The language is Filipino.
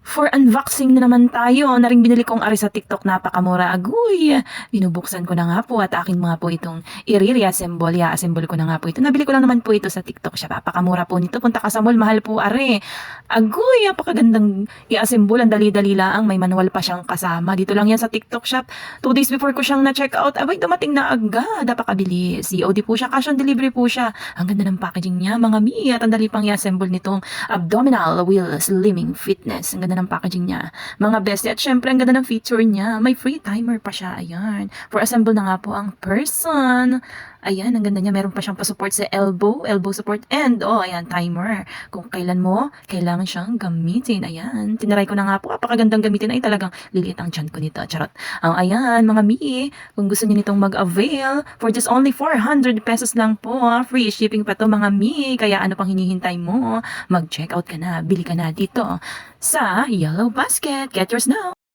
For unboxing na naman tayo na ring binili kong ari sa TikTok, napakamura agoy. Binubuksan ko na nga po at akin mga po itong i-reassemble. I-assemble ko na nga po ito. Nabili ko lang naman po ito sa TikTok. Siya, papakamura po nito. Punta ka sa mall, mahal po are. Agoy, napakagandang i-assemble. Ang dali-dali lang. May manual pa siyang kasama. Dito lang yan sa TikTok shop. 2 days before ko siyang na-check out. Abay, dumating na agad. Napakabilis. COD po siya. Cash on delivery po siya. Ang ganda ng packaging niya, mga mi. At ang dali pang i-assemble nitong abdominal wheel slimming fitness. Ang ganda ng packaging niya, mga bestie. At syempre, ang ganda ng feature niya. May free timer pa siya. Ayan. For assemble na nga po ang person. Ayan, ang ganda niya. Meron pa siyang pa-support sa elbow support, and, ayan, timer. Kung kailan mo, kailangan siyang gamitin. Ayan. Tinaray ko na nga po. Apakagandang gamitin. Ay, talagang liliit ang tiyan ko nito. Charot. Ayan, mga mi. Kung gusto niyo nitong mag-avail, for just only 400 pesos lang po. Free shipping pa to, mga mi. Kaya ano pang hinihintay mo? Mag-check out ka na. Bili ka na dito sa Yellow Basket. Get yours now.